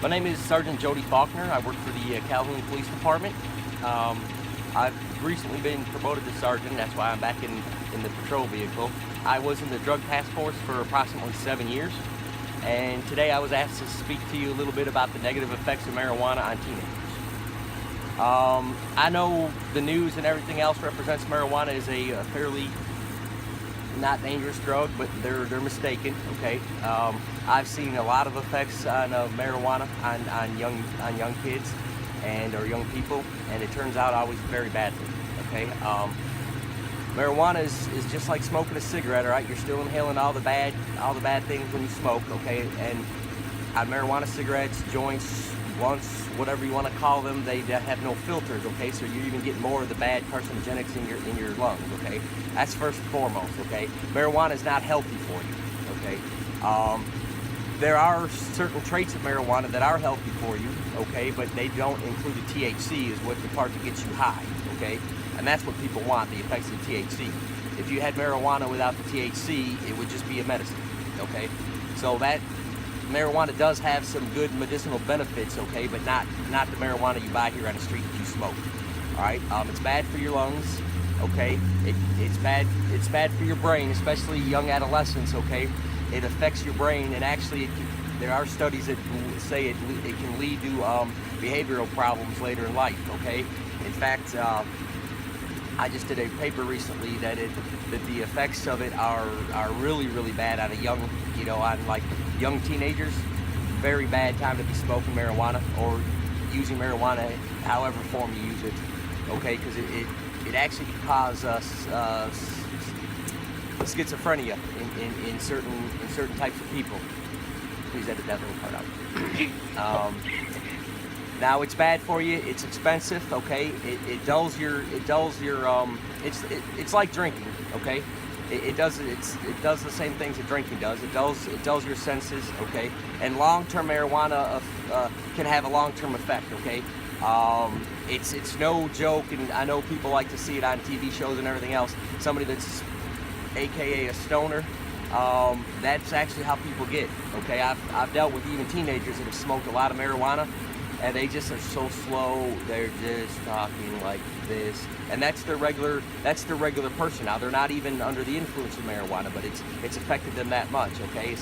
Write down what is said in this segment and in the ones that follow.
My name is Sergeant Jody Faulkner. I work for the Calhoun Police Department. I've recently been promoted to sergeant. That's why I'm back in the patrol vehicle. I was in the drug task force for approximately 7 years, and today I was asked to speak to you a little bit about the negative effects of marijuana on teenagers. I know the news and everything else represents marijuana as a fairly not dangerous drug, but they're mistaken. Okay, I've seen a lot of effects on marijuana on young kids or young people, and it turns out always very badly. Okay, marijuana is just like smoking a cigarette. All right, you're still inhaling all the bad things when you smoke. Okay, and on marijuana cigarettes, joints, blunts, whatever you want to call them, they have no filters. Okay, so you're even getting more of the bad carcinogenics in your lungs. Okay, that's first and foremost. Okay, marijuana is not healthy for you. Okay, there are certain traits of marijuana that are healthy for you. Okay, but they don't include the THC, is what the part that gets you high. Okay, and that's what people want, the effects of the THC. If you had marijuana without the THC, it would just be a medicine. Okay, so that marijuana does have some good medicinal benefits, okay, but not the marijuana you buy here on the street that you smoke. All right, it's bad for your lungs, okay. It's bad for your brain, especially young adolescents, okay. It affects your brain, and actually, there are studies that say it can lead to behavioral problems later in life, okay. In fact, I just did a paper recently that the effects of it are really, really bad on on young teenagers. Very bad time to be smoking marijuana or using marijuana, however form you use it. Okay, because it actually can cause schizophrenia in certain types of people. Please edit that little part out. Now it's bad for you. It's expensive. Okay, it dulls your. It's like drinking. Okay, it does the same things that drinking does. It dulls your senses. Okay, and long-term marijuana can have a long-term effect. Okay, it's no joke, and I know people like to see it on TV shows and everything else. Somebody that's AKA a stoner. That's actually how people get. Okay, I've dealt with even teenagers that have smoked a lot of marijuana, and they just are so slow. They're just talking like this, and that's their regular person. Now they're not even under the influence of marijuana, but it's affected them that much. Okay,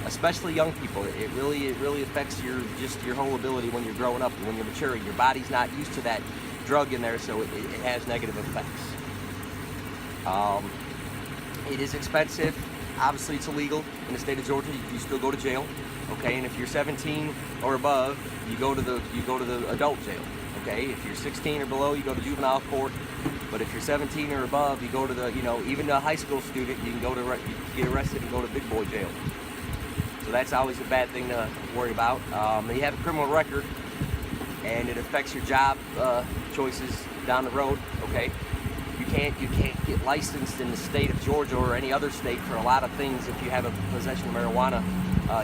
especially young people. It really affects your whole ability when you're growing up and when you're maturing. Your body's not used to that drug in there, so it has negative effects. It is expensive. Obviously, it's illegal in the state of Georgia. You still go to jail. Okay, and if you're 17 or above, you go to the adult jail. Okay, if you're 16 or below, you go to juvenile court. But if you're 17 or above, you go to even a high school student, you can get arrested and go to big boy jail. So that's always a bad thing to worry about. You have a criminal record, and it affects your job choices down the road. Okay, you can't get licensed in the state of Georgia or any other state for a lot of things if you have a possession of marijuana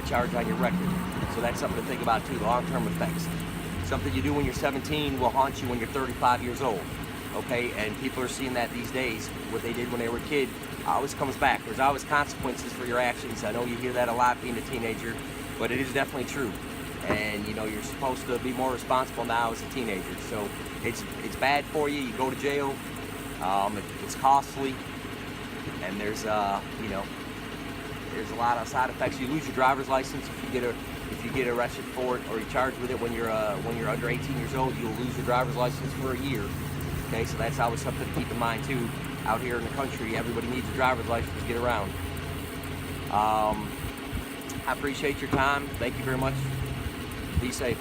charge on your record. So that's something to think about too, the long-term effects. Something you do when you're 17 will haunt you when you're 35 years old. Okay, and people are seeing that these days. What they did when they were a kid always comes back. There's always consequences for your actions. I know you hear that a lot being a teenager, but it is definitely true. And you're supposed to be more responsible now as a teenager. So it's bad for you. You go to jail. It's costly, and there's there's a lot of side effects. You lose your driver's license if you get arrested for it, or you're charged with it when you're under 18 years old. You'll lose your driver's license for a year. Okay, so that's always something to keep in mind too. Out here in the country, everybody needs a driver's license to get around. I appreciate your time. Thank you very much. Be safe.